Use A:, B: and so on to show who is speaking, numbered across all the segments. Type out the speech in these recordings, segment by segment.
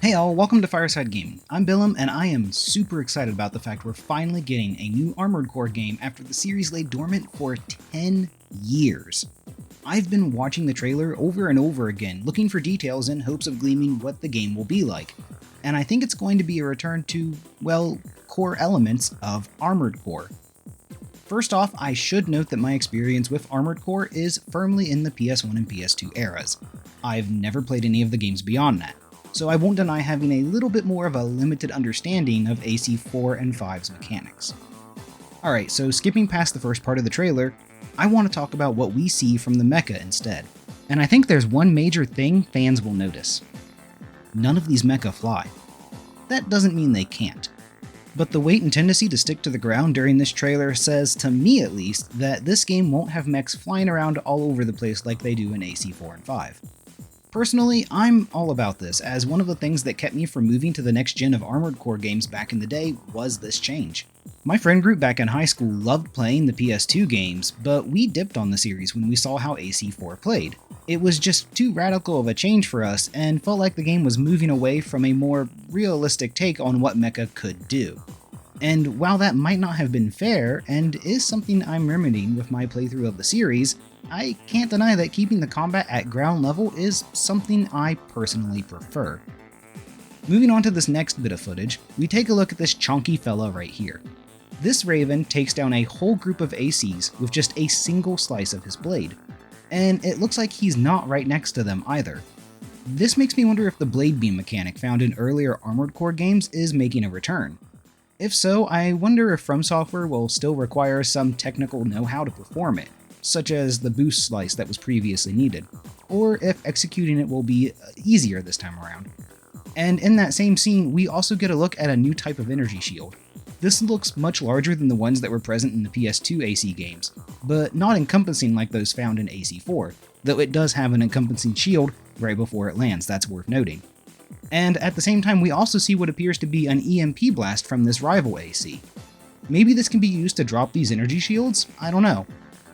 A: Hey all, welcome to Fireside Gaming. I'm Billum, and I am super excited about the fact we're finally getting a new Armored Core game after the series lay dormant for 10 years. I've been watching the trailer over and over again, looking for details in hopes of gleaming what the game will be like. And I think it's going to be a return to, well, core elements of Armored Core. First off, I should note that my experience with Armored Core is firmly in the PS1 and PS2 eras. I've never played any of the games beyond that, so I won't deny having a little bit more of a limited understanding of AC4 and 5's mechanics. Alright, so skipping past the first part of the trailer, I want to talk about what we see from the mecha instead. And I think there's one major thing fans will notice. None of these mecha fly. That doesn't mean they can't. But the weight and tendency to stick to the ground during this trailer says, to me at least, that this game won't have mechs flying around all over the place like they do in AC4 and 5. Personally, I'm all about this, as one of the things that kept me from moving to the next gen of Armored Core games back in the day was this change. My friend group back in high school loved playing the PS2 games, but we dipped on the series when we saw how AC4 played. It was just too radical of a change for us, and felt like the game was moving away from a more realistic take on what mecha could do. And while that might not have been fair, and is something I'm remedying with my playthrough of the series, I can't deny that keeping the combat at ground level is something I personally prefer. Moving on to this next bit of footage, we take a look at this chonky fella right here. This Raven takes down a whole group of ACs with just a single slice of his blade, and it looks like he's not right next to them either. This makes me wonder if the blade beam mechanic found in earlier Armored Core games is making a return. If so, I wonder if From Software will still require some technical know-how to perform it, such as the boost slice that was previously needed, or if executing it will be easier this time around. And in that same scene, we also get a look at a new type of energy shield. This looks much larger than the ones that were present in the PS2 AC games, but not encompassing like those found in AC4, though it does have an encompassing shield right before it lands, that's worth noting. And at the same time, we also see what appears to be an EMP blast from this rival AC. Maybe this can be used to drop these energy shields? I don't know.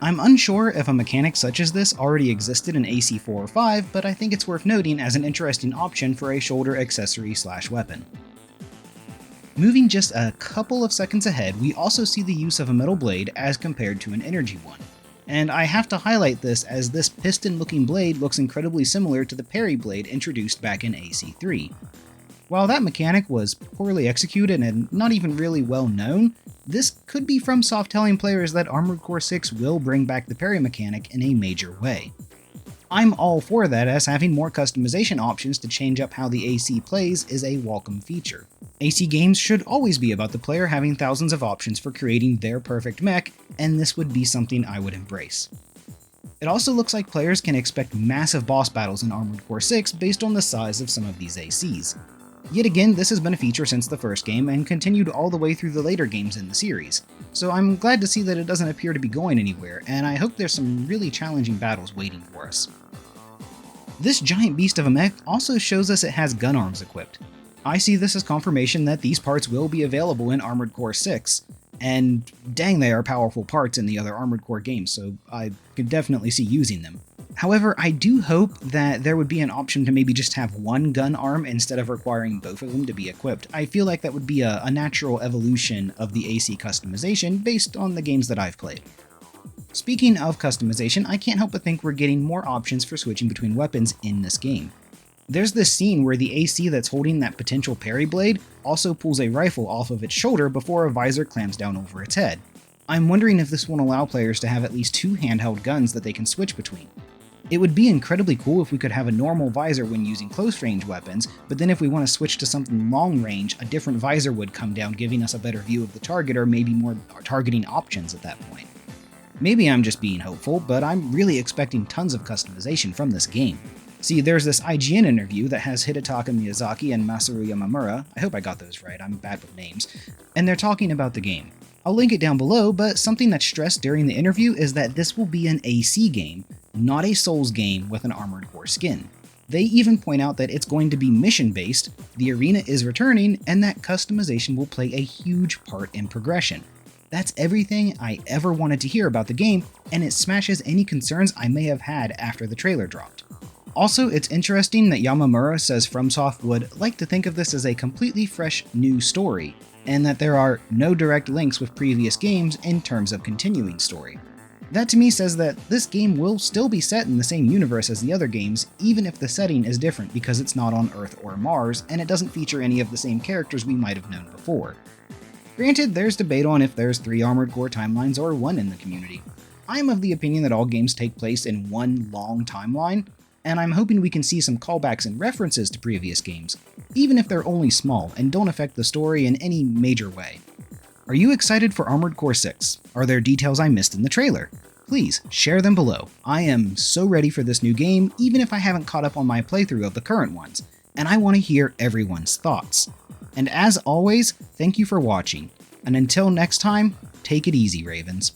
A: I'm unsure if a mechanic such as this already existed in AC4 or 5, but I think it's worth noting as an interesting option for a shoulder accessory/weapon. Moving just a couple of seconds ahead, we also see the use of a metal blade as compared to an energy one. And I have to highlight this as this piston-looking blade looks incredibly similar to the parry blade introduced back in AC3. While that mechanic was poorly executed and not even really well known, this could be FromSoft telling players that Armored Core 6 will bring back the parry mechanic in a major way. I'm all for that, as having more customization options to change up how the AC plays is a welcome feature. AC games should always be about the player having thousands of options for creating their perfect mech, and this would be something I would embrace. It also looks like players can expect massive boss battles in Armored Core 6 based on the size of some of these ACs. Yet again, this has been a feature since the first game and continued all the way through the later games in the series, so I'm glad to see that it doesn't appear to be going anywhere, and I hope there's some really challenging battles waiting for us. This giant beast of a mech also shows us it has gun arms equipped. I see this as confirmation that these parts will be available in Armored Core 6, and dang, they are powerful parts in the other Armored Core games, so I could definitely see using them. However, I do hope that there would be an option to maybe just have one gun arm instead of requiring both of them to be equipped. I feel like that would be a natural evolution of the AC customization based on the games that I've played. Speaking of customization, I can't help but think we're getting more options for switching between weapons in this game. There's this scene where the AC that's holding that potential parry blade also pulls a rifle off of its shoulder before a visor clamps down over its head. I'm wondering if this won't allow players to have at least two handheld guns that they can switch between. It would be incredibly cool if we could have a normal visor when using close-range weapons, but then if we want to switch to something long-range, a different visor would come down, giving us a better view of the target or maybe more targeting options at that point. Maybe I'm just being hopeful, but I'm really expecting tons of customization from this game. See, there's this IGN interview that has Hidetaka Miyazaki and Masaru Yamamura, I hope I got those right, I'm bad with names, and they're talking about the game. I'll link it down below, but something that's stressed during the interview is that this will be an AC game, not a Souls game with an Armored Core skin. They even point out that it's going to be mission-based, the arena is returning, and that customization will play a huge part in progression. That's everything I ever wanted to hear about the game, and it smashes any concerns I may have had after the trailer dropped. Also, it's interesting that Yamamura says FromSoft would like to think of this as a completely fresh new story, and that there are no direct links with previous games in terms of continuing story. That to me says that this game will still be set in the same universe as the other games, even if the setting is different because it's not on Earth or Mars, and it doesn't feature any of the same characters we might have known before. Granted, there's debate on if there's 3 Armored Core timelines or 1 in the community. I'm of the opinion that all games take place in one long timeline, and I'm hoping we can see some callbacks and references to previous games, even if they're only small and don't affect the story in any major way. Are you excited for Armored Core 6? Are there details I missed in the trailer? Please, share them below. I am so ready for this new game, even if I haven't caught up on my playthrough of the current ones, and I want to hear everyone's thoughts. And as always, thank you for watching, and until next time, take it easy, Ravens.